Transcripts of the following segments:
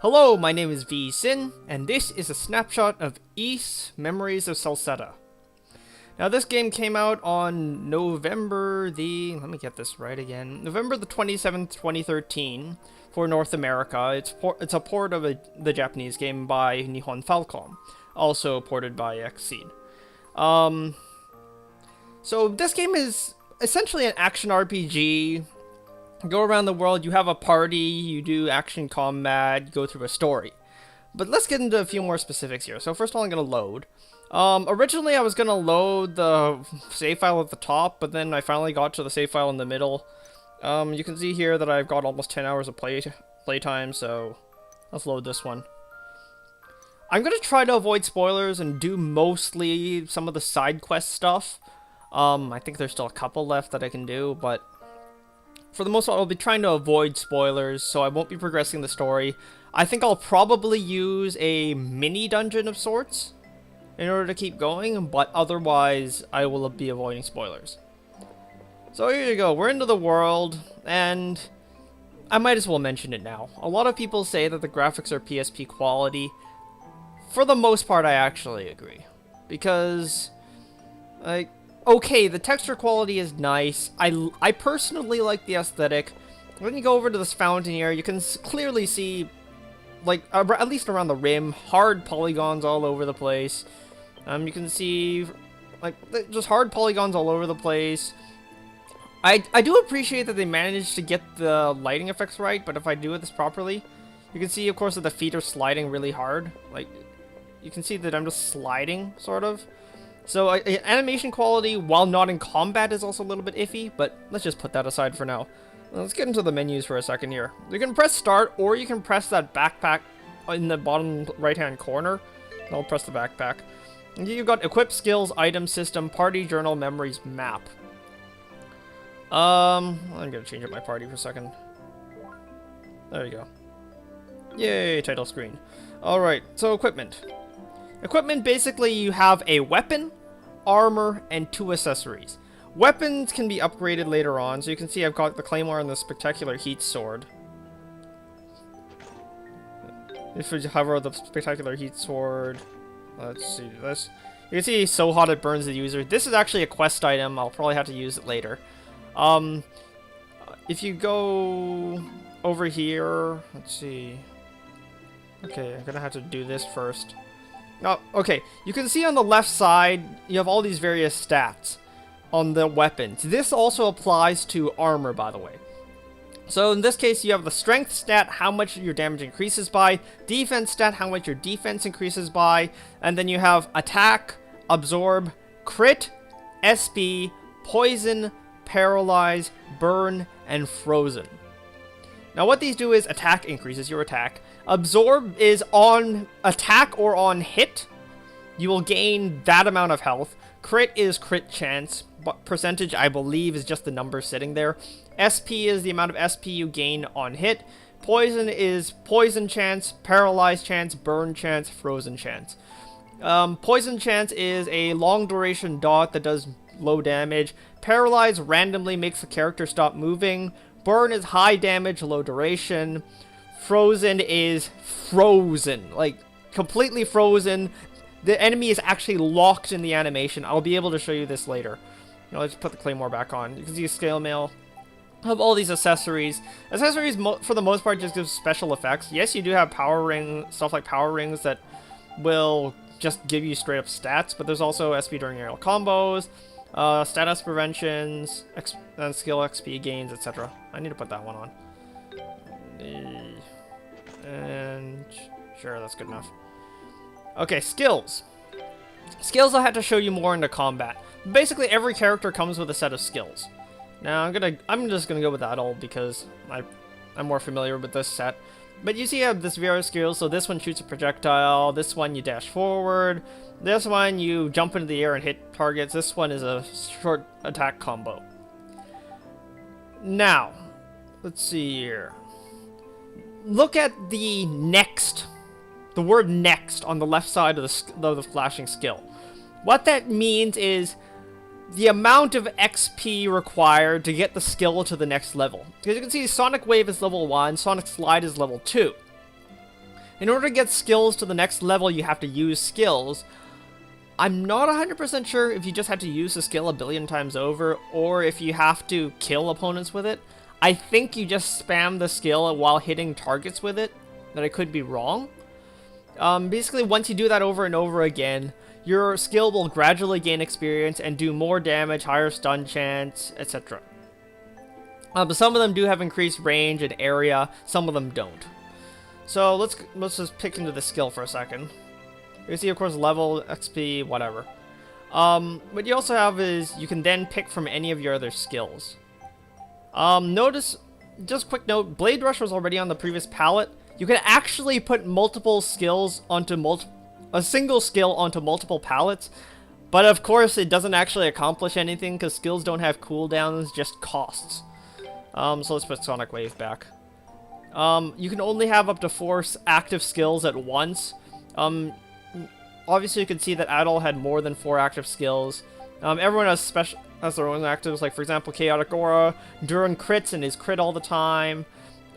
Hello, my name is V Sin, and this is a snapshot of East Memories of Celceta. Now, this game came out on November let me get this right again, November the 27th, 2013 for North America. It's a port of the Japanese game by Nihon Falcom, also ported by Xseed. So this game is essentially an action RPG. Go around the world, you have a party, you do action combat, you go through a story. But let's get into a few more specifics here. So first of all, I'm going to load. Originally I was going to load the save file at the top, but then I finally got to the save file in the middle. You can see here that I've got almost 10 hours of playtime, so let's load this one. I'm going to try to avoid spoilers and do mostly some of the side quest stuff. I think there's still a couple left that I can do, but for the most part, I'll be trying to avoid spoilers, so I won't be progressing the story. I think I'll probably use a mini dungeon of sorts in order to keep going, but otherwise, I will be avoiding spoilers. So here you go, we're into the world, and I might as well mention it now. A lot of people say that the graphics are PSP quality. For the most part, I actually agree. Because, like, okay, the texture quality is nice. I personally like the aesthetic. When you go over to this fountain here, you can clearly see, like, at least around the rim, hard polygons all over the place. You can see, like, just hard polygons all over the place. I do appreciate that they managed to get the lighting effects right, but if I do this properly, you can see, of course, that the feet are sliding really hard. Like, you can see that I'm just sliding, sort of. So, animation quality, while not in combat, is also a little bit iffy, but let's just put that aside for now. Let's get into the menus for a second here. You can press start, or you can press that backpack in the bottom right-hand corner. I'll press the backpack. And you've got equip, skills, item, system, party, journal, memories, map. I'm gonna change up my party for a second. There you go. Yay, title screen. Alright, so equipment. Equipment, basically, you have a weapon, armor, and 2 accessories. Weapons can be upgraded later on, so you can see I've got the claymore and the spectacular heat sword. If we hover the spectacular heat sword, let's see this. You can see so hot it burns the user. This is actually a quest item. I'll probably have to use it later. If you go over here, let's see. Okay, I'm gonna have to do this first. Oh, okay, you can see on the left side, you have all these various stats on the weapons. This also applies to armor, by the way. So in this case, you have the strength stat, how much your damage increases by, defense stat, how much your defense increases by, and then you have attack, absorb, crit, SP, poison, paralyze, burn, and frozen. Now what these do is attack increases your attack. Absorb is on attack or on hit. You will gain that amount of health. Crit is crit chance. But percentage, I believe, is just the number sitting there. SP is the amount of SP you gain on hit. Poison is poison chance, paralyze chance, burn chance, frozen chance. Poison chance is a long duration dot that does low damage. Paralyze randomly makes the character stop moving. Burn is high damage, low duration. Frozen is frozen, like completely frozen. The enemy is actually locked in the animation. I'll be able to show you this later. Now let's put the claymore back on. You can see scale mail. Have all these accessories. Accessories, for the most part, just give special effects. Yes, you do have power ring stuff like power rings that will just give you straight up stats, but there's also SP during aerial combos, status preventions, and skill XP gains, etc. I need to put that one on. And sure, that's good enough. Okay, skills. Skills I had to show you more into combat. Basically, every character comes with a set of skills. Now, I'm just gonna go with that all because I'm more familiar with this set. But you see, I have this various skills. So this one shoots a projectile. This one you dash forward. This one you jump into the air and hit targets. This one is a short attack combo. Now, let's see here. Look at the next, the word next on the left side of the flashing skill. What that means is the amount of XP required to get the skill to the next level. Because you can see Sonic Wave is level 1, Sonic Slide is level 2. In order to get skills to the next level, you have to use skills. I'm not 100% sure if you just have to use the skill a billion times over, or if you have to kill opponents with it. I think you just spam the skill while hitting targets with it, but I could be wrong. Basically, once you do that over and over again, your skill will gradually gain experience and do more damage, higher stun chance, etc. But some of them do have increased range and area, some of them don't. So let's just pick into the skill for a second. You see, of course, level, XP, whatever. What you also have is you can then pick from any of your other skills. Notice, just quick note, Blade Rush was already on the previous palette. You can actually put multiple skills onto a single skill onto multiple palettes, but of course it doesn't actually accomplish anything because skills don't have cooldowns, just costs. So let's put Sonic Wave back. You can only have up to 4 active skills at once. Obviously you can see that Adol had more than 4 active skills. Everyone has their own actives, like for example Chaotic Aura, Duran crits and is crit all the time.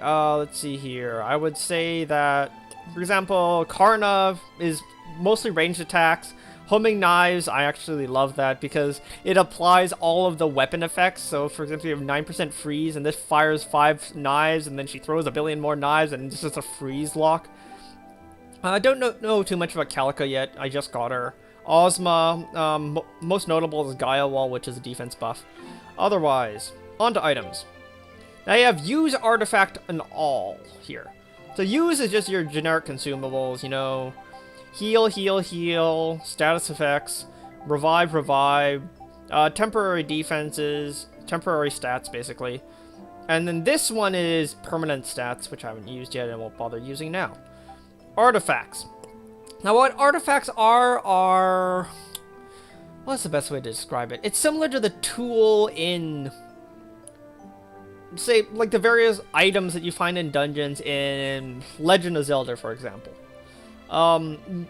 Let's see here. I would say that, for example, Karna is mostly ranged attacks. Homing Knives, I actually love that because it applies all of the weapon effects. So, for example, you have 9% freeze, and this fires 5 knives, and then she throws a billion more knives, and it's just a freeze lock. I don't know too much about Calica yet. I just got her. Ozma, most notable is Gaia Wall, which is a defense buff. Otherwise, on to items. Now you have Use, Artifact, and All here. So Use is just your generic consumables, you know, heal, heal, heal, status effects, revive, revive, temporary defenses, temporary stats, basically. And then this one is permanent stats, which I haven't used yet and won't bother using now. Artifacts. Now what artifacts are... What's the best way to describe it? It's similar to the tool in... say, like the various items that you find in dungeons in Legend of Zelda, for example.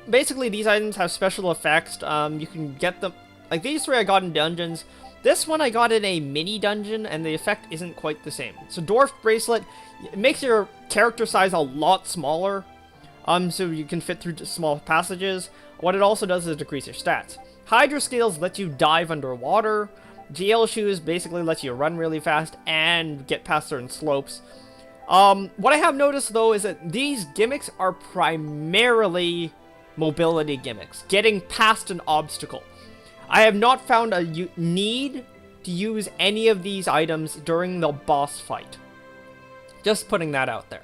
Basically, these items have special effects. You can get them... Like, these 3 I got in dungeons. This one I got in a mini dungeon, and the effect isn't quite the same. So, Dwarf Bracelet, it makes your character size a lot smaller. So you can fit through small passages. What it also does is decrease your stats. Hydra Scales lets you dive underwater. GL Shoes basically lets you run really fast and get past certain slopes. What I have noticed though is that these gimmicks are primarily mobility gimmicks, getting past an obstacle. I have not found a need to use any of these items during the boss fight. Just putting that out there.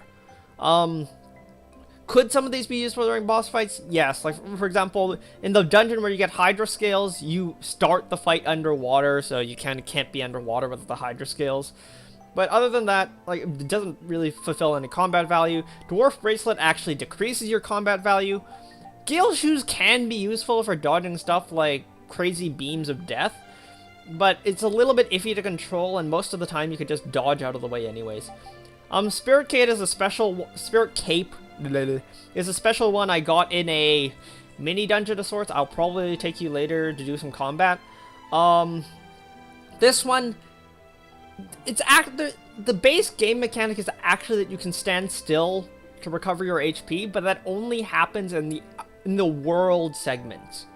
Could some of these be useful during boss fights? Yes. Like, for example, in the dungeon where you get Hydra Scales, you start the fight underwater, so you kind of can't be underwater with the Hydra Scales. But other than that, like, it doesn't really fulfill any combat value. Dwarf Bracelet actually decreases your combat value. Gale Shoes can be useful for dodging stuff like crazy beams of death, but it's a little bit iffy to control, and most of the time you could just dodge out of the way anyways. Spirit Cape is a special... Spirit Cape is a special one I got in a mini dungeon of sorts. I'll probably take you later to do some combat. This one, it's the base game mechanic is actually that you can stand still to recover your HP, but that only happens in the world segments.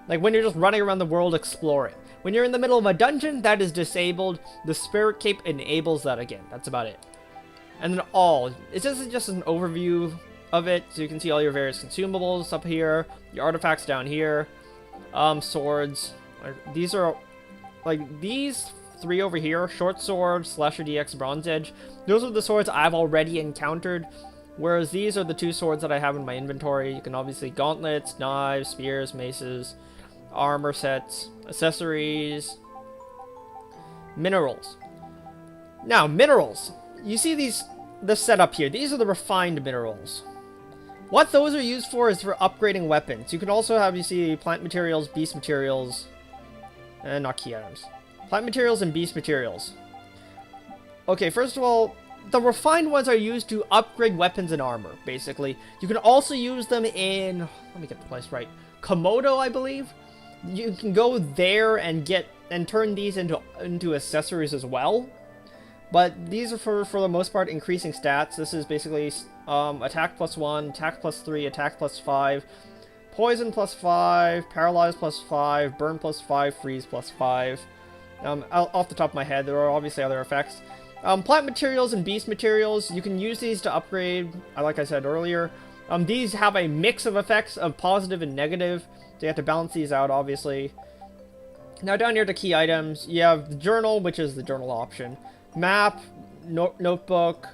Like when you're just running around the world exploring. When you're in the middle of a dungeon, that is disabled. The Spirit Cape enables that again. That's about it. And then all. It's just an overview of it, so you can see all your various consumables up here, your artifacts down here, swords. These are, like, these 3 over here, Short Sword, Slasher DX, Bronze Edge, those are the swords I've already encountered, whereas these are the 2 swords that I have in my inventory. You can obviously gauntlets, knives, spears, maces, armor sets, accessories, minerals. Now, minerals. You see this setup here. These are the refined minerals. What those are used for is for upgrading weapons. You can also have, you see, plant materials, beast materials, and not key items. Plant materials and beast materials. Okay, first of all, the refined ones are used to upgrade weapons and armor, basically. You can also use them in, let me get the place right, Komodo, I believe. You can go there and turn these into accessories as well. But these are for the most part increasing stats. This is basically attack +1, attack +3, attack +5, poison +5, paralyze +5, burn +5, freeze +5. Off the top of my head, there are obviously other effects. Plant materials and beast materials, you can use these to upgrade, like I said earlier. These have a mix of effects of positive and negative, so you have to balance these out, obviously. Now down here to key items, you have the journal, which is the journal option. Map, notebook,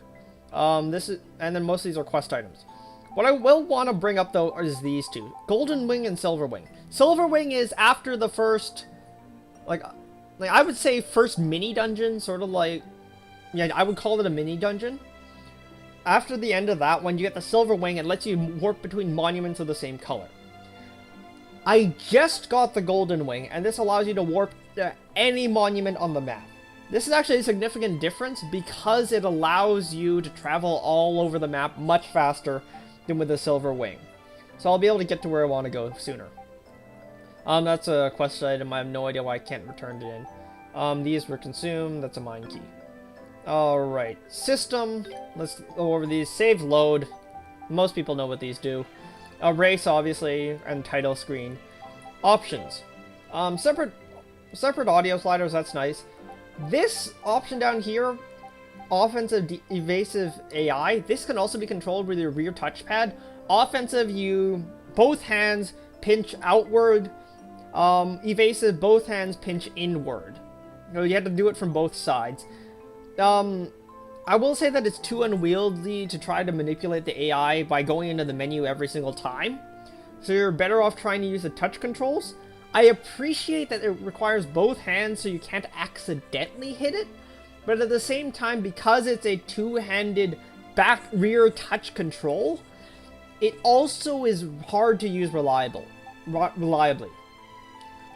and then most of these are quest items. What I will want to bring up though is these two, Golden Wing and Silver Wing. Silver Wing is after the first, like I would say first mini dungeon, sort of like, yeah, I would call it a mini dungeon. After the end of that one, you get the Silver Wing. It lets you warp between monuments of the same color. I just got the Golden Wing, and this allows you to warp to any monument on the map. This is actually a significant difference because it allows you to travel all over the map much faster than with the Silver Wing. So I'll be able to get to where I want to go sooner. That's a quest item. I have no idea why I can't return it in. These were consumed. That's a mine key. Alright. System. Let's go over these. Save load. Most people know what these do. Race, obviously, and title screen. Options. Separate audio sliders, that's nice. This option down here, offensive evasive AI, this can also be controlled with your rear touchpad. Offensive, you both hands pinch outward. Evasive, both hands pinch inward. You have to do it from both sides. I will say that it's too unwieldy to try to manipulate the AI by going into the menu every single time. So you're better off trying to use the touch controls. I appreciate that it requires both hands so you can't accidentally hit it. But at the same time, because it's a two-handed rear touch control, it also is hard to use reliably.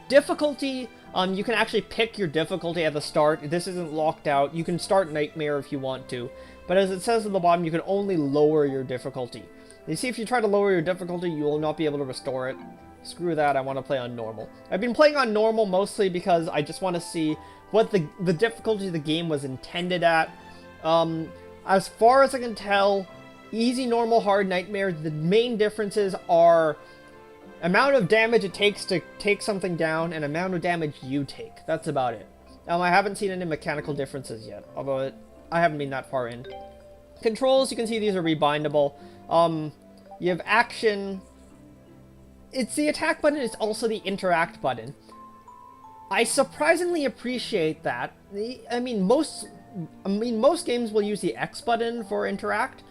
Difficulty, you can actually pick your difficulty at the start. This isn't locked out. You can start Nightmare if you want to. But as it says at the bottom, you can only lower your difficulty. You see, if you try to lower your difficulty, you will not be able to restore it. Screw that, I want to play on normal. I've been playing on normal mostly because I just want to see what the difficulty of the game was intended at. As far as I can tell, easy, normal, hard, Nightmare, the main differences are amount of damage it takes to take something down and amount of damage you take. That's about it. I haven't seen any mechanical differences yet, although I haven't been that far in. Controls, you can see these are rebindable. You have action. It's the attack button, it's also the interact button. I surprisingly appreciate that. I mean, most games will use the X button for interact.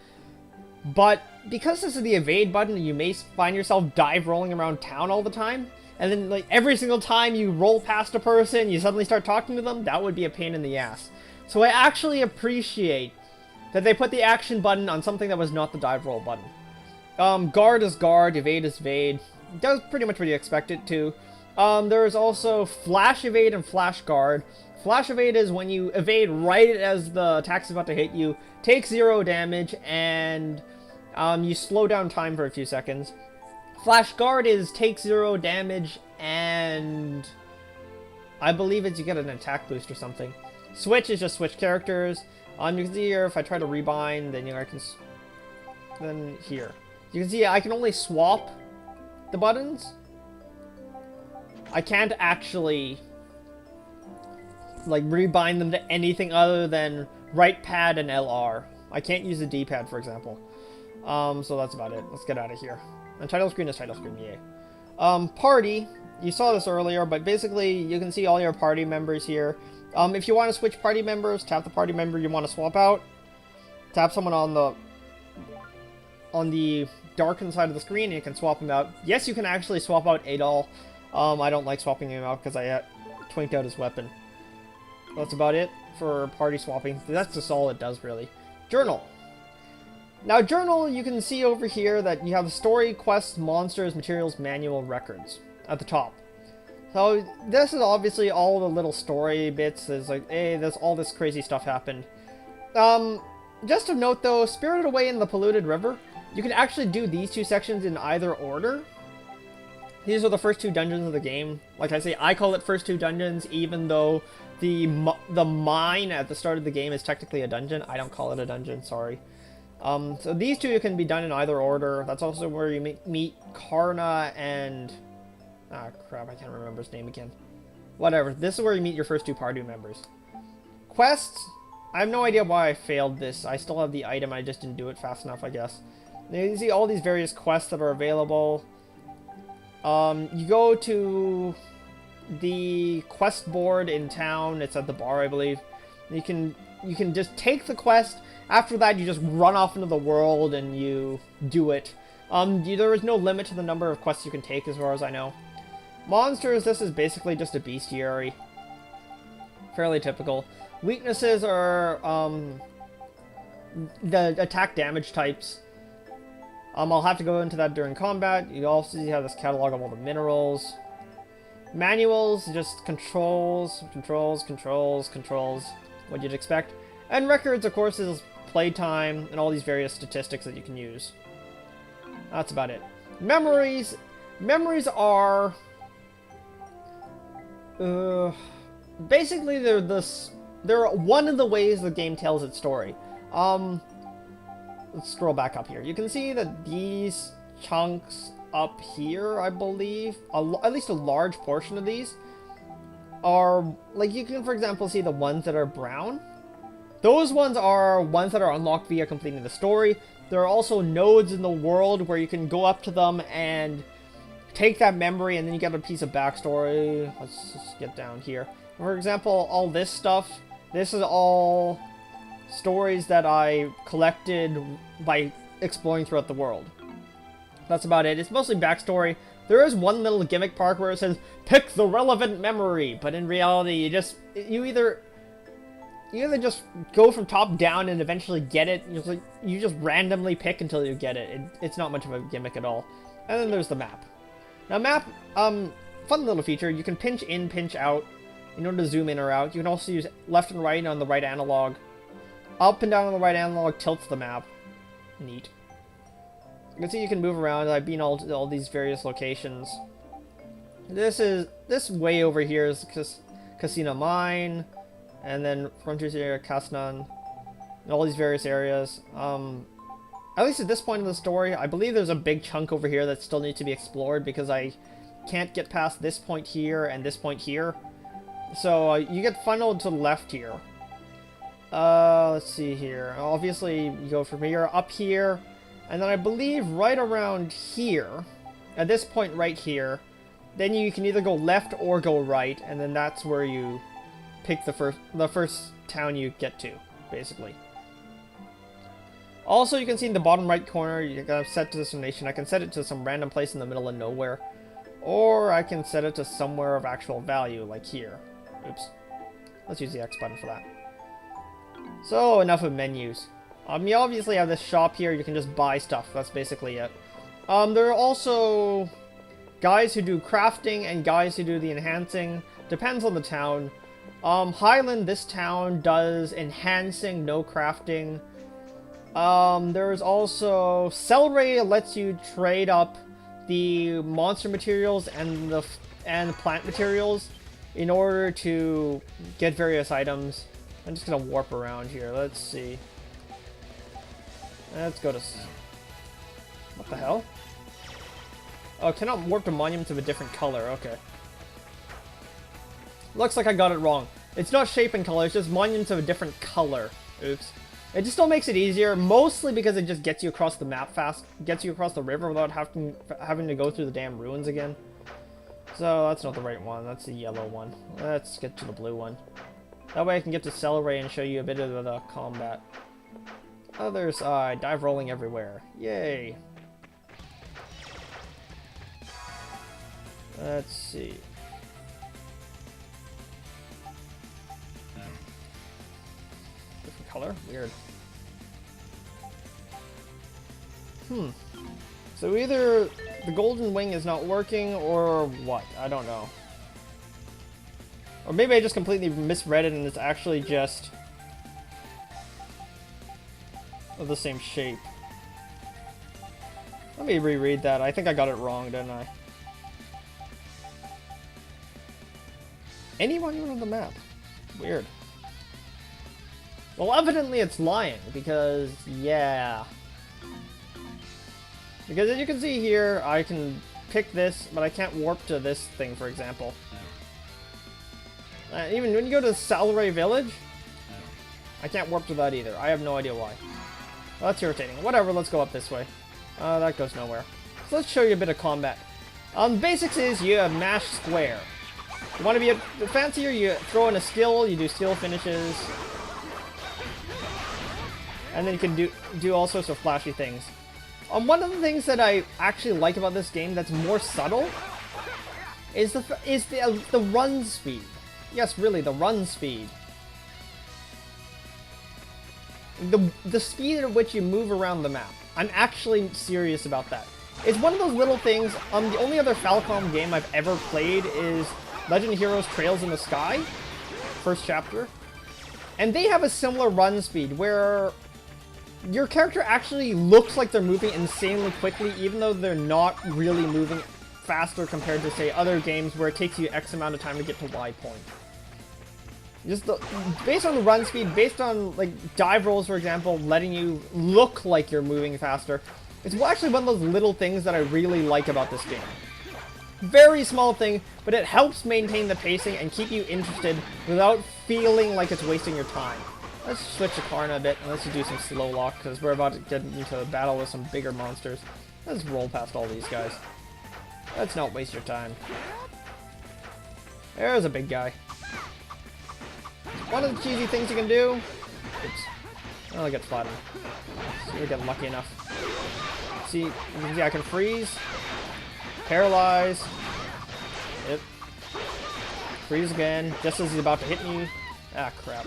But because this is the evade button, you may find yourself dive rolling around town all the time. And then, like, every single time you roll past a person, you suddenly start talking to them. That would be a pain in the ass. So I actually appreciate that they put the action button on something that was not the dive roll button. Guard is guard, evade is evade. It does pretty much what you expect it to. There's also flash evade and flash guard. Flash evade is when you evade right as the attack's about to hit you, take 0 damage, and you slow down time for a few seconds. Flash guard is take 0 damage, and I believe it's you get an attack boost or something. Switch is just switch characters. You can see here, if I try to rebind, then I can... Then here. You can see I can only swap the buttons. I can't actually, like, rebind them to anything other than right pad and LR. I can't use the D-pad, for example. So that's about it. Let's get out of here. And title screen is title screen, yay. Party. You saw this earlier, but basically you can see all your party members here. If you want to switch party members, tap the party member you want to swap out. Tap someone on the darkened side of the screen and you can swap them out. Yes, you can actually swap out Adol. I don't like swapping him out because I twinked out his weapon. That's about it for party swapping. That's just all it does, really. Journal. Now, journal, you can see over here that you have story, quests, monsters, materials, manual, records at the top. So this is obviously all the little story bits. There's like, hey, there's all this crazy stuff happened. Just to note though, Spirited Away in the Polluted River, you can actually do these two sections in either order. These are the first 2 dungeons of the game. Like I say, I call it first 2 dungeons, even though the mine at the start of the game is technically a dungeon. I don't call it a dungeon, sorry. So these 2 can be done in either order. That's also where you meet Karna and... Ah, crap, I can't remember his name again. Whatever, this is where you meet your first 2 party members. Quests, I have no idea why I failed this. I still have the item, I just didn't do it fast enough, I guess. Now you can see all these various quests that are available. You go to the quest board in town. It's at the bar, I believe. You can just take the quest. After that, you just run off into the world and you do it. There is no limit to the number of quests you can take, as far as I know. Monsters, this is basically just a bestiary. Fairly typical. Weaknesses are the attack damage types. I'll have to go into that during combat. You also have this catalog of all the minerals. Manuals, just controls, what you'd expect. And records, of course, is playtime and all these various statistics that you can use. That's about it. Memories are... basically, they're one of the ways the game tells its story. Let's scroll back up here. You can see that these chunks up here, I believe, at least a large portion of these, are, like, you can, for example, see the ones that are brown. Those ones are ones that are unlocked via completing the story. There are also nodes in the world where you can go up to them and take that memory, and then you get a piece of backstory. Let's just get down here. For example, all this stuff, this is all stories that I collected by exploring throughout the world. That's about it. It's mostly backstory. There is one little gimmick part where it says, pick the relevant memory, but in reality, you either just go from top down and eventually get it. You just randomly pick until you get it. It's not much of a gimmick at all. And then there's the map. Now map, fun little feature. You can pinch in, pinch out in order to zoom in or out. You can also use left and right on the right analog. Up and down on the right analog tilts the map. Neat. You can see you can move around. I've been all these various locations. This way over here is Casino Mine, and then Frontiers area, Casnan, and all these various areas. At least at this point in the story, I believe there's a big chunk over here that still needs to be explored because I can't get past this point here and this point here. So you get funneled to the left here. Let's see here. Obviously, you go from here up here, and then I believe right around here, at this point right here, then you can either go left or go right, and then that's where you pick the first town you get to, basically. Also, you can see in the bottom right corner, you gotta set to destination. I can set it to some random place in the middle of nowhere, or I can set it to somewhere of actual value, like here. Oops. Let's use the X button for that. So, enough of menus. You obviously have this shop here, you can just buy stuff, that's basically it. There are also guys who do crafting and guys who do the enhancing, depends on the town. Highland, this town, does enhancing, no crafting. There's also Celery lets you trade up the monster materials and the plant materials in order to get various items. I'm just gonna warp around here. Let's see. Let's go to... What the hell? Oh, cannot warp to monuments of a different color. Okay. Looks like I got it wrong. It's not shape and color, it's just monuments of a different color. Oops. It just still makes it easier, mostly because it just gets you across the map fast. Gets you across the river without having to go through the damn ruins again. So, that's not the right one. That's the yellow one. Let's get to the blue one. That way I can get to Celery and show you a bit of the combat. Other side, dive rolling everywhere. Yay! Let's see. Different color? Weird. So either the golden wing is not working or what? I don't know. Or maybe I just completely misread it and it's actually just of the same shape. Let me reread that. I think I got it wrong, didn't I? any monument on the map. Weird. Well, evidently it's lying, because, yeah. Because as you can see here, I can pick this, but I can't warp to this thing, for example. Even when you go to Salray Village, I can't warp to that either. I have no idea why. Well, that's irritating. Whatever, let's go up this way. That goes nowhere. So let's show you a bit of combat. The basics is you mash square. You want to be fancier, you throw in a skill, you do skill finishes. And then you can do all sorts of flashy things. One of the things that I actually like about this game that's more subtle is the run speed. Yes, really, the run speed. The speed at which you move around the map. I'm actually serious about that. It's one of those little things. The only other Falcom game I've ever played is Legend of Heroes Trails in the Sky, first chapter. And they have a similar run speed where your character actually looks like they're moving insanely quickly, even though they're not really moving faster compared to, say, other games where it takes you X amount of time to get to Y point. Just based on the run speed, based on like dive rolls, for example, letting you look like you're moving faster. It's actually one of those little things that I really like about this game. Very small thing, but it helps maintain the pacing and keep you interested without feeling like it's wasting your time. Let's switch to Karna a bit, and let's just do some slow lock, because we're about to get into a battle with some bigger monsters. Let's roll past all these guys. Let's not waste your time. There's a big guy. One of the cheesy things you can do... Oops. I'll get flattened. See if we get lucky enough. See, you can see I can freeze. Paralyze. Yep. Freeze again, just as he's about to hit me. Ah, crap.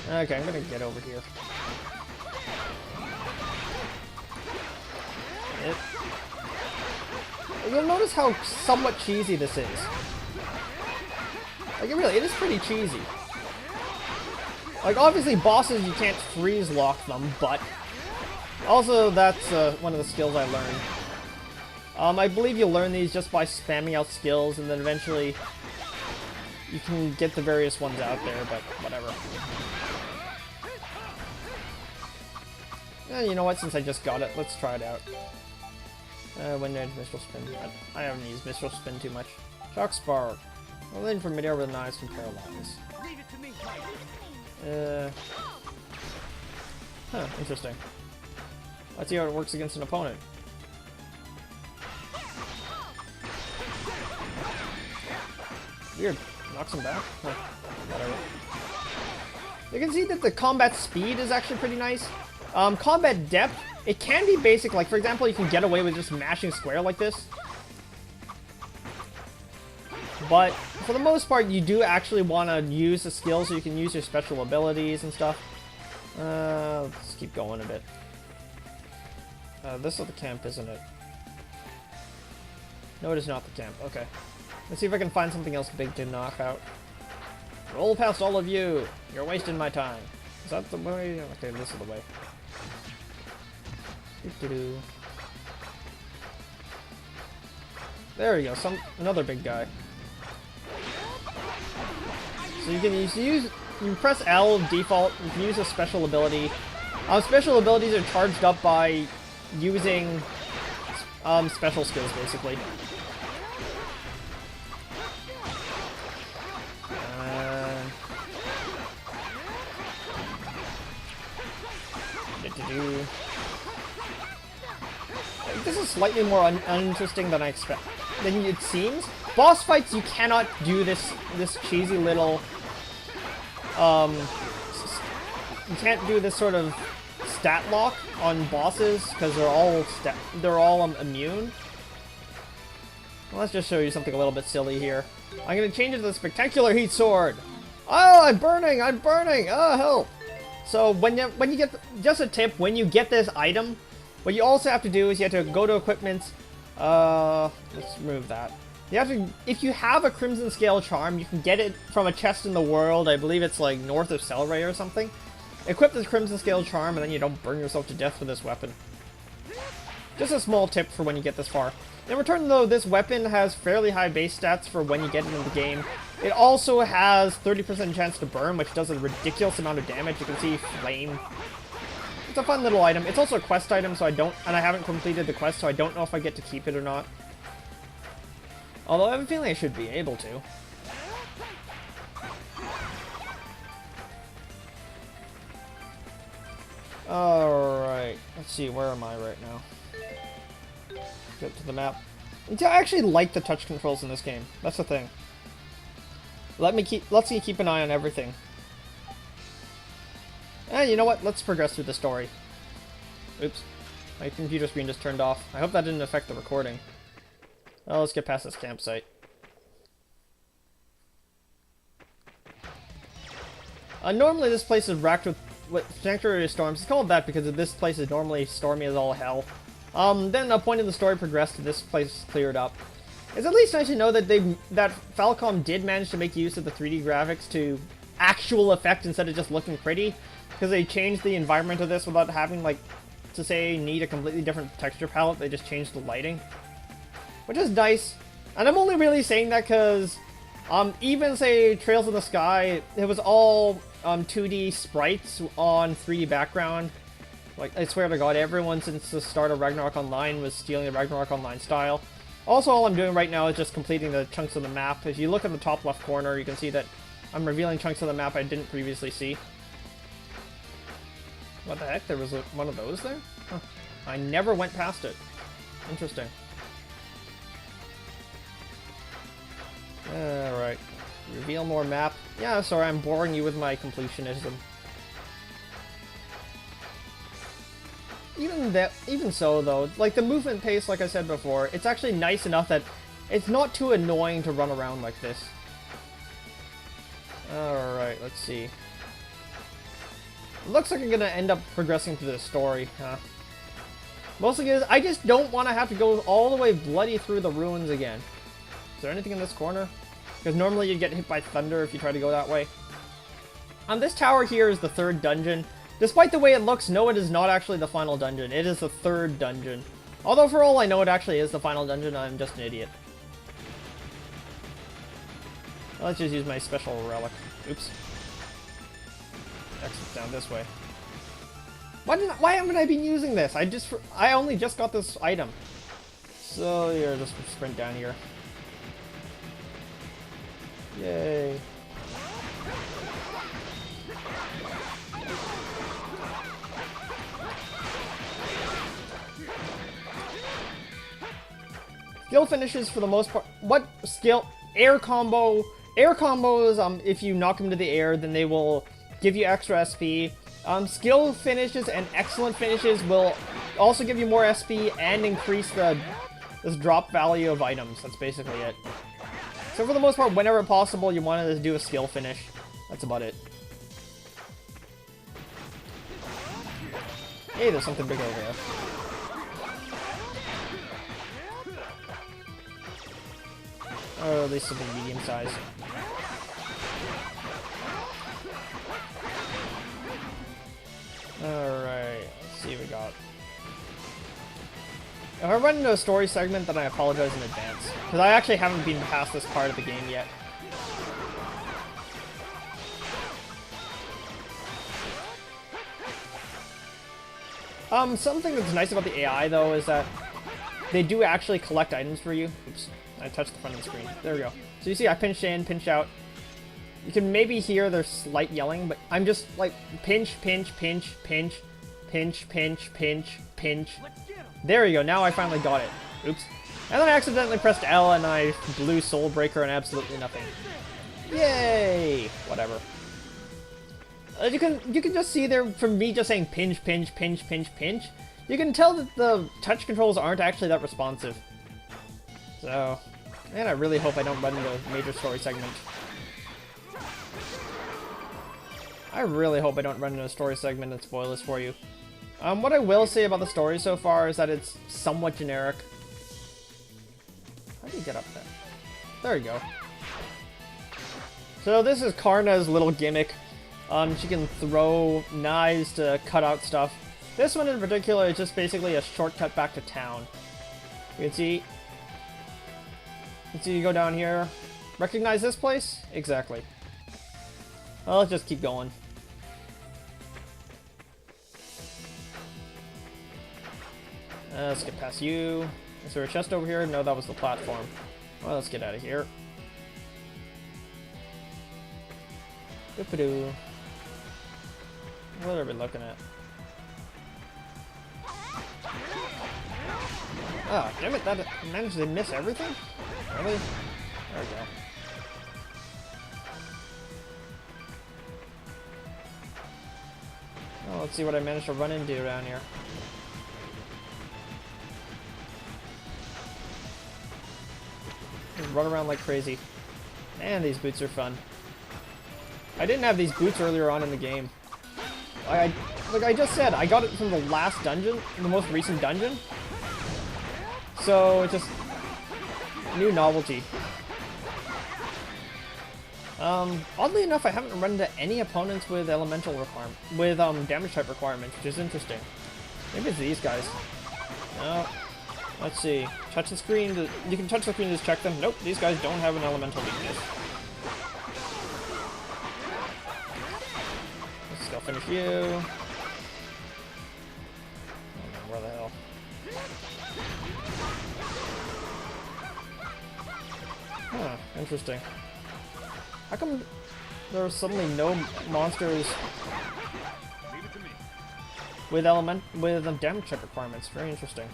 Okay, I'm gonna get over here. Yep. You'll notice how somewhat cheesy this is. Like, it is pretty cheesy. Like, obviously, bosses, you can't freeze lock them, but... Also, that's one of the skills I learned. I believe you learn these just by spamming out skills, and then eventually you can get the various ones out there, but whatever. You know what, since I just got it, let's try it out. When there's Mistral Spin. I haven't used Mistral Spin too much. Shock Spark. Well, then from midair with knives can paralyze. Huh, interesting. Let's see how it works against an opponent. Weird. Knocks him back? Huh. Whatever. You can see that the combat speed is actually pretty nice. Combat depth, it can be basic. Like, for example, you can get away with just mashing square like this. But, for the most part, you do actually want to use the skills so you can use your special abilities and stuff. Let's keep going a bit. This is the camp, isn't it? No, it is not the camp. Okay. Let's see if I can find something else big to knock out. Roll past all of you! You're wasting my time. Is that the way? Okay, this is the way. Doo-doo-doo. There we go, another big guy. So you can you press L default, you can use a special ability. Special abilities are charged up by using special skills, basically. This is slightly more uninteresting than I expect. Than it seems. Boss fights, you cannot do this cheesy little. You can't do this sort of stat lock on bosses because they're all immune. Well, let's just show you something a little bit silly here. I'm gonna change it to the Spectacular Heat Sword. Oh, I'm burning! I'm burning! Oh, help! So when you get just a tip, when you get this item, what you also have to do is you have to go to equipment. Let's remove that. You have to, if you have a Crimson Scale Charm, you can get it from a chest in the world. I believe it's like north of Celray or something. Equip this Crimson Scale Charm, and then you don't burn yourself to death with this weapon. Just a small tip for when you get this far. In return, though, this weapon has fairly high base stats for when you get into the game. It also has 30% chance to burn, which does a ridiculous amount of damage. You can see flame. It's a fun little item. It's also a quest item, so I haven't completed the quest, so I don't know if I get to keep it or not. Although I have a feeling I should be able to. Alright, let's see, where am I right now? Get to the map. I actually like the touch controls in this game. That's the thing. Let's me keep an eye on everything. You know what? Let's progress through the story. Oops. My computer screen just turned off. I hope that didn't affect the recording. Oh, let's get past this campsite. Normally this place is racked with sanctuary storms. It's called that because this place is normally stormy as all hell. Then a point in the story progressed to this place cleared up. It's at least nice to know that that Falcom did manage to make use of the 3D graphics to actual effect instead of just looking pretty, because they changed the environment of this without having, like, to say need a completely different texture palette. They just changed the lighting, which is nice. And I'm only really saying that because even say Trails in the Sky, it was all 2D sprites on 3D background. Like, I swear to God, everyone since the start of Ragnarok Online was stealing the Ragnarok Online style. Also, all I'm doing right now is just completing the chunks of the map. If you look at the top left corner, you can see that I'm revealing chunks of the map I didn't previously see. What the heck? There was one of those there? Huh. I never went past it. Interesting. Alright. Reveal more map. Yeah, sorry, I'm boring you with my completionism. Even so, though, like, the movement pace, like I said before, it's actually nice enough that it's not too annoying to run around like this. Alright, let's see. It looks like I'm gonna end up progressing through the story, huh? Mostly because I just don't want to have to go all the way bloody through the ruins again. Is there anything in this corner? Because normally you'd get hit by thunder if you try to go that way. This tower here is the third dungeon. Despite the way it looks, no, it is not actually the final dungeon. It is the third dungeon. Although for all I know, it actually is the final dungeon. I'm just an idiot. Let's just use my special relic. Oops. Exit down this way. Why haven't I been using this? I only just got this item. So here, just sprint down here. Yay. Skill finishes for the most part. What skill? Air combo. Air combos, if you knock them to the air, then they will give you extra SP. Skill finishes and excellent finishes will also give you more SP and increase this drop value of items. That's basically it. So for the most part, whenever possible, you want to do a skill finish. That's about it. Hey, there's something big over there. Or at least something medium size. Alright, let's see what we got. If I run into a story segment, then I apologize in advance. Because I actually haven't been past this part of the game yet. Something that's nice about the AI, though, is that they do actually collect items for you. Oops, I touched the front of the screen. There we go. So you see I pinched in, pinched out. You can maybe hear their slight yelling, but I'm just like pinch, pinch, pinch, pinch, pinch, pinch, pinch, pinch. There you go, now I finally got it. Oops. And then I accidentally pressed L and I blew Soul Breaker and absolutely nothing. Yay! Whatever. You can just see there, from me just saying pinch, pinch, pinch, pinch, pinch, you can tell that the touch controls aren't actually that responsive. So, and I really hope I don't run into a major story segment. I really hope I don't run into a story segment and spoil this for you. What I will say about the story so far is that it's somewhat generic. How do you get up there? There you go. So this is Karna's little gimmick. She can throw knives to cut out stuff. This one in particular is just basically a shortcut back to town. You can see you go down here. Recognize this place? Exactly. Well, let's just keep going. Let's get past you. Is there a chest over here? No, that was the platform. Well, let's get out of here. Doop-a-doo. What are we looking at? Ah, damn it, that managed to miss everything? Really? There we go. Oh, let's see what I managed to run into around here. Just run around like crazy. Man, these boots are fun. I didn't have these boots earlier on in the game. Like I just said, I got it from the last dungeon, the most recent dungeon. So, it's just new novelty. Oddly enough, I haven't run into any opponents with elemental damage type requirements, which is interesting. Maybe it's these guys. No. Let's see. Touch the screen. You can touch the screen to just check them. Nope, these guys don't have an elemental weakness. Let's go finish you. Oh, man, where the hell? Huh, interesting. How come there are suddenly no monsters with damage check requirements? Very interesting.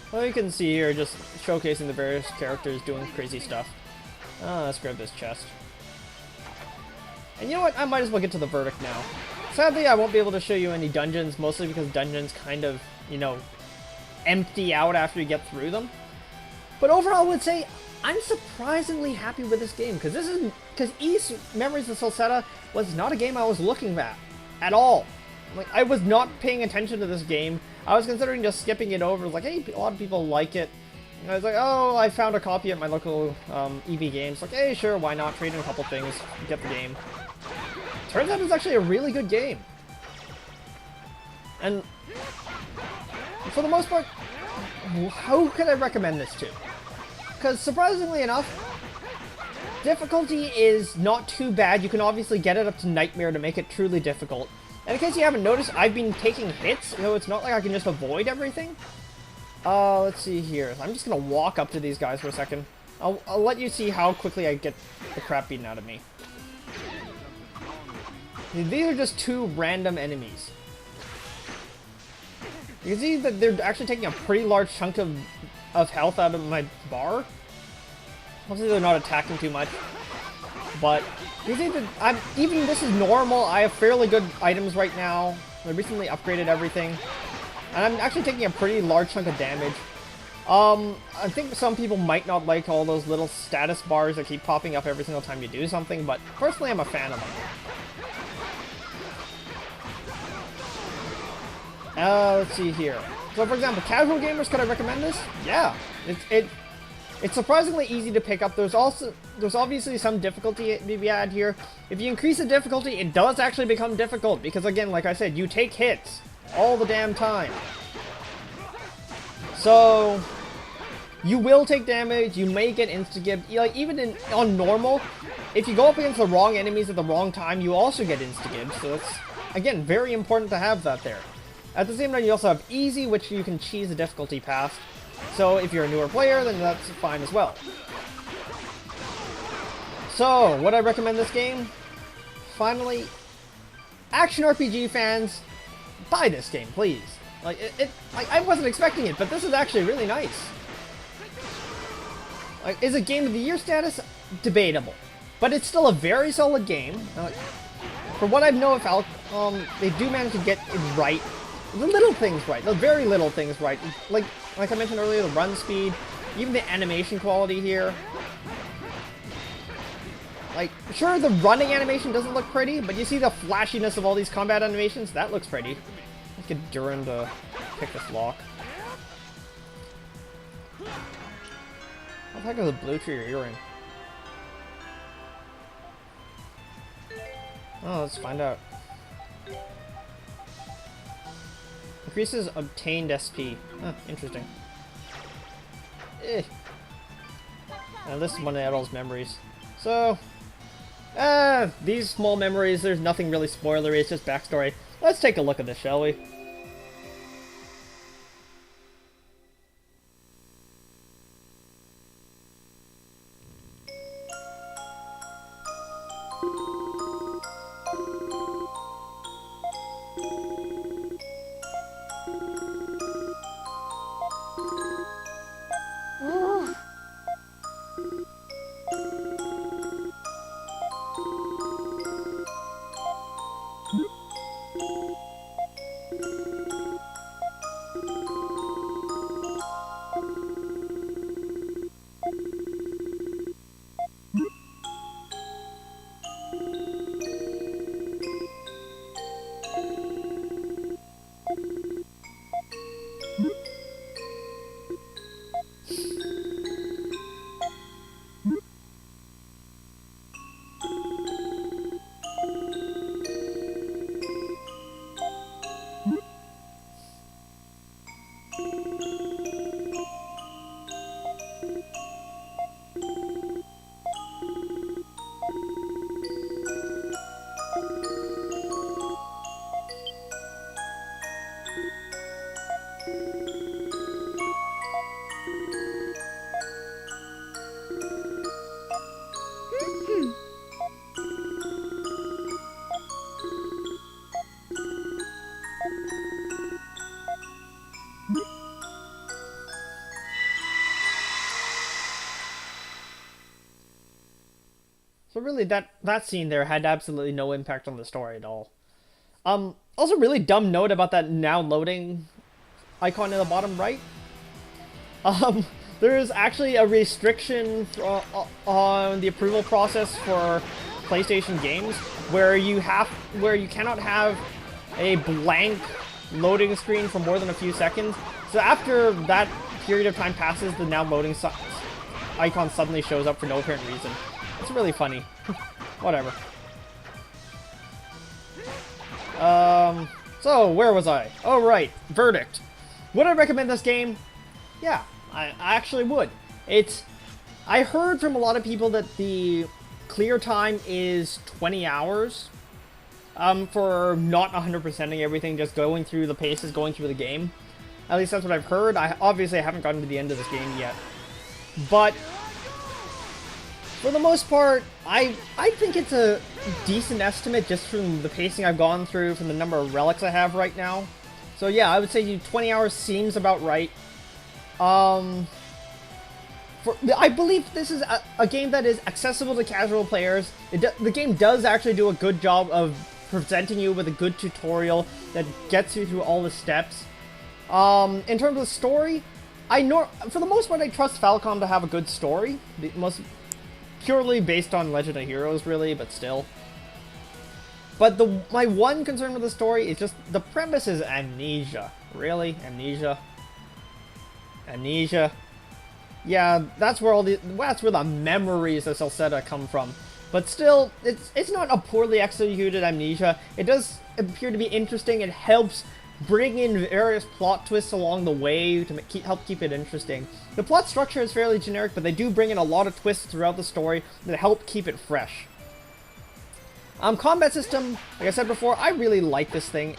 Well, you can see here just showcasing the various characters doing crazy stuff. Let's grab this chest. And you know what? I might as well get to the verdict now. Sadly, I won't be able to show you any dungeons, mostly because dungeons kind of, you know, empty out after you get through them. But overall, I would say I'm surprisingly happy with this game, because East Memories of Celceta was not a game I was looking at all. Like, I was not paying attention to this game. I was considering just skipping it over. Like, hey, a lot of people like it. And I was like, oh, I found a copy at my local EV Games. Like, hey, sure, why not? Trade in a couple things, get the game. Turns out it's actually a really good game. And for the most part, who could I recommend this to? Because surprisingly enough, difficulty is not too bad. You can obviously get it up to Nightmare to make it truly difficult. And in case you haven't noticed, I've been taking hits, so it's not like I can just avoid everything. Let's see here. I'm just gonna walk up to these guys for a second. I'll let you see how quickly I get the crap beaten out of me. These are just two random enemies. You can see that they're actually taking a pretty large chunk of health out of my bar. Hopefully they're not attacking too much. But you think that even this is normal. I have fairly good items right now. I recently upgraded everything. And I'm actually taking a pretty large chunk of damage. I think some people might not like all those little status bars that keep popping up every single time you do something, but personally I'm a fan of them. Let's see here. So for example, casual gamers, could I recommend this? Yeah. It's surprisingly easy to pick up. There's obviously some difficulty to be added here. If you increase the difficulty, it does actually become difficult because, again, like I said, you take hits all the damn time. So you will take damage. You may get insta-gibbed. Like even on normal, if you go up against the wrong enemies at the wrong time, you also get insta-gibbed. So that's, again, very important to have that there. At the same time, you also have easy, which you can cheese the difficulty past. So if you're a newer player, then that's fine as well. So, would I recommend this game? Finally, action RPG fans, buy this game, please. Like, I wasn't expecting it, but this is actually really nice. Like, is it Game of the Year status? Debatable. But it's still a very solid game. For what I know of Falcom, they do manage to get it right. The little things right. The very little things right. Like, like I mentioned earlier, the run speed, even the animation quality here. Like, sure, the running animation doesn't look pretty, but you see the flashiness of all these combat animations? That looks pretty. Let's get Duran to pick this lock. What the heck is a blue tree or earring? Oh, let's find out. Increases obtained SP. Huh, interesting. And this is one of Adol's memories. So, these small memories, there's nothing really spoilery, it's just backstory. Let's take a look at this, shall we? So really, that scene there had absolutely no impact on the story at all. Also really dumb note about that now loading icon in the bottom right. There is actually a restriction on the approval process for PlayStation games where you cannot have a blank loading screen for more than a few seconds. So after that period of time passes, the now loading icon suddenly shows up for no apparent reason. It's really funny. Whatever. So where was I? Oh right, verdict. Would I recommend this game? Yeah, I actually would. I heard from a lot of people that the clear time is 20 hours. For not 100%ing everything, just going through the paces, going through the game. At least that's what I've heard. I obviously haven't gotten to the end of this game yet. But for the most part, I think it's a decent estimate just from the pacing I've gone through, from the number of relics I have right now. So yeah, I would say 20 hours seems about right. I believe this is a game that is accessible to casual players. The game does actually do a good job of presenting you with a good tutorial that gets you through all the steps. In terms of story, for the most part I trust Falcom to have a good story. Purely based on Legend of Heroes, really, but still. But my one concern with the story is just the premise is amnesia. Really? Amnesia? Amnesia? Yeah, that's where the memories of Celceta come from. But still, it's not a poorly executed amnesia. It does appear to be interesting. It helps bring in various plot twists along the way to help keep it interesting. The plot structure is fairly generic, but they do bring in a lot of twists throughout the story that help keep it fresh. Combat system, like I said before, I really like this thing.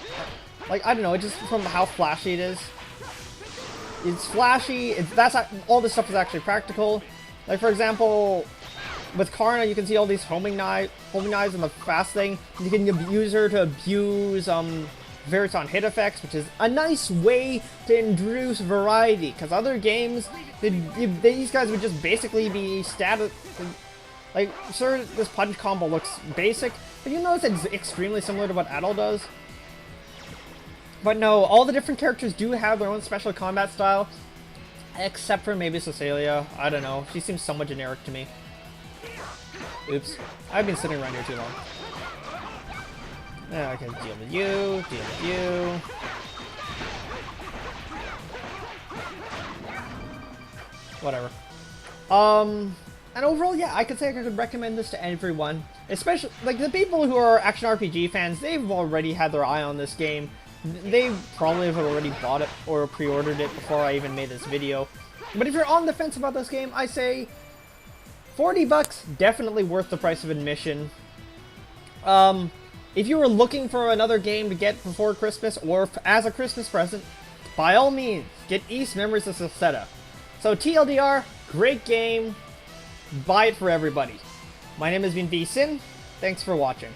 Like, I don't know, just from how flashy it is. It's flashy, all this stuff is actually practical. Like, for example, with Karna, you can see all these homing knives and the fast thing. You can use her to abuse, various on hit effects, which is a nice way to introduce variety, because other games, these guys would just basically be static. Like, sure, this punch combo looks basic, but you notice it's extremely similar to what Adol does. But no, all the different characters do have their own special combat style, Except for maybe Cecilia. I don't know. She seems somewhat generic to me. Oops. I've been sitting around here too long. I can deal with you, deal with you. Whatever. And overall, yeah, I could say I could recommend this to everyone. Especially, like, the people who are action RPG fans, they've already had their eye on this game. They probably have already bought it or pre-ordered it before I even made this video. But if you're on the fence about this game, I say $40, definitely worth the price of admission. If you were looking for another game to get before Christmas or as a Christmas present, by all means, get East Memories of Celceta. So TLDR, great game. Buy it for everybody. My name has been V Sin. Thanks for watching.